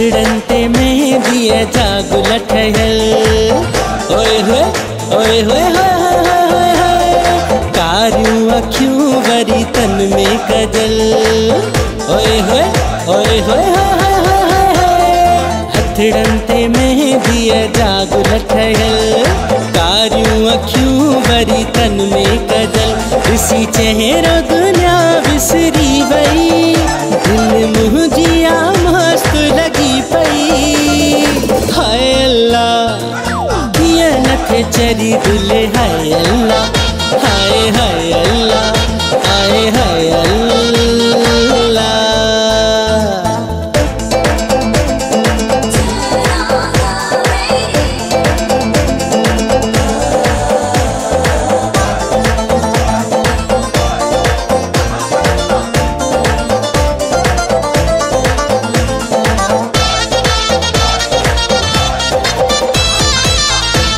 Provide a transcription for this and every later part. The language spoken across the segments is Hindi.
हथड़ंते मेहंदी जागुल ठहल। ओए होए ओए होए होए कारियूं अखियूं वरी तन में कजल। ओए होए ओए होए हथड़ंते मेहंदी जागुल ठहल। कारियूं अखियूं वरी तन में कजल। ॾिसी चेहरो दुनिया विसरी वई। दिल मुंहिंजिया मस्त लगी पई। हाय अल्लाह कीअं नथे चरी दिले। हाय अल्लाह हाय हाय अल्लाह हाय हाय अल्लाह।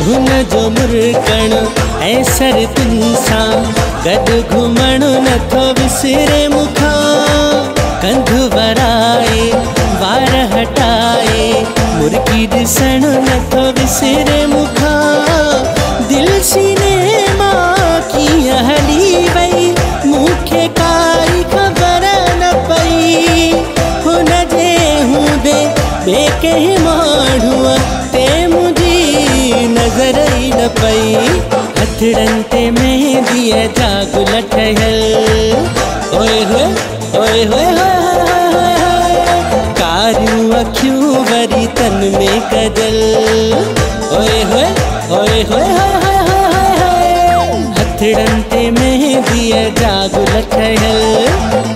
हुन जो मुरकण ऐं सरतुनि सां गॾु घुमण नथो विसरे मूंखां। कंधु वराए वार हटाए मुर्गी ॾिसण नथो विसरे मूंखां। दिल सीने मां कीअं हली वई मूंखे काई ख़बर न पई। हुन जे हूंदे ॿिए कंहिं माण्हूअ ते नज़र ई न पई। हथड़ंते मेहंदी जागुल ठहल। ओए होए ओए होए कारियूं अखियूं वरी तन में कजल। ओए होए ओए होए हथड़ंते मेहंदी जागुल ठहल।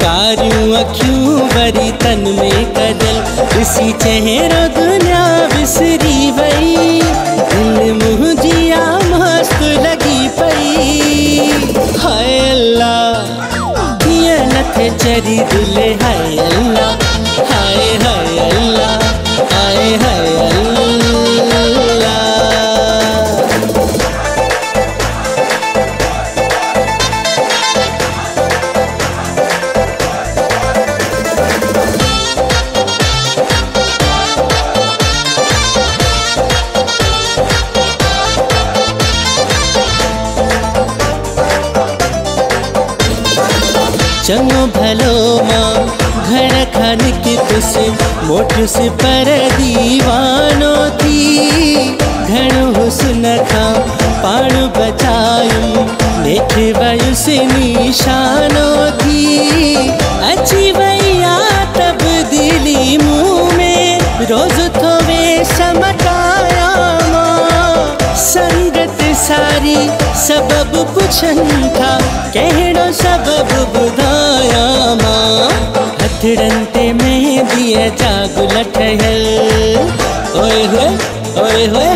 कारियूं अखियूं वरी तन में कजल। ॾिसी चेहरो दुनिया विसरी वई। दिल मुंहिंजिया मस्त लगी पई। हाय अल्लाह कीअं नथे चरी दिले। हाय अल्लाह हाय हाय अल्लाह हाय हाय अल्लाह। चङो भलो मां घर खां निकितुसि मोटियुसि पर दीवानो थी। घणो हुस्न खां पाण बचायुमि नेठि वयुसि निशानो थी। अची वई आ तब्दीली मुंह में रोज़ थो वेश मटाया मां। संगत सारी सबब पुछनि था कहिड़ो सबब ॿुधाया मां। हथड़ंते मेहंदी जागुल ठहल। ओए होए ओए होए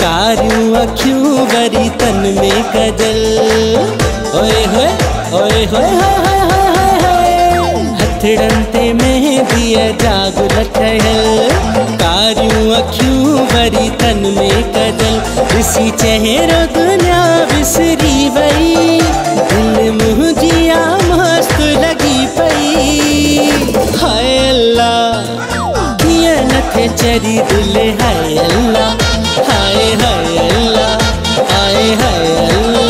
कारियूं अखियूं वरी तन में कजल। ओए होए ओए होए हथड़ंते मेहंदी जागुल ठहल। कारियूं अखियूं वरी तन में कजल। ॾिसी चेहरो दुनिया विसरी वई। दिल मुंहिंजिया मस्त लगी पई। हाय अल्लाह कीअं नथे चरी दिले। हाय अल्लाह हाय हाय अल्लाह हाय हाय अल्लाह।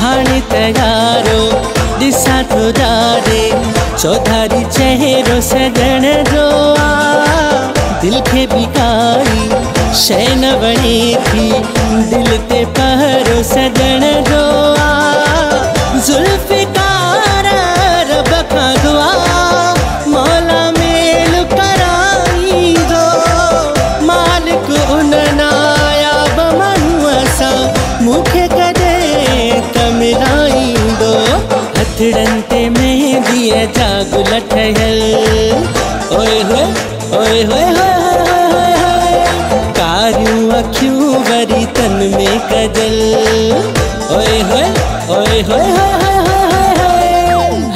हाणे तयारो ॾिसां थो ॾाढे चौधारी चेहरो सजण जो आ। दिल खे बि काई शइ न वणे थी दिल ते पहरो सजण जो आ। ज़ुल्फ़िकार रब खां दुआ मौला मेल कराईंदो। मालिक उन नायाब माण्हूअ सां मूंखे कॾहिं मिलाईंदो। हथड़ंते मेहंदी जागुल ठहल। ओए होए ओए होए कारियूं अखियूं वरी तन में कजल। ओए होए ओए होए होए होए होए,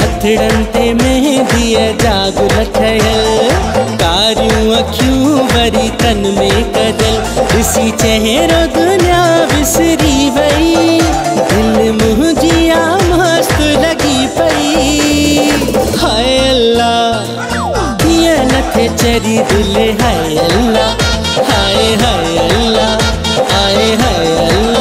हथड़न ते मेहंदी जागुल ठहियल। कारियूं अखियूं वरी तन में कजल, ॾिसी चहिरो दुनिया विसरी वई। दिल मुंहिंजी आ मस्त लगी पई। हाय अल्लाह कीअं नथे चरी दिल, हाय अल्लाह हाय हाय अल्लाह हाय हाय अल्लाह।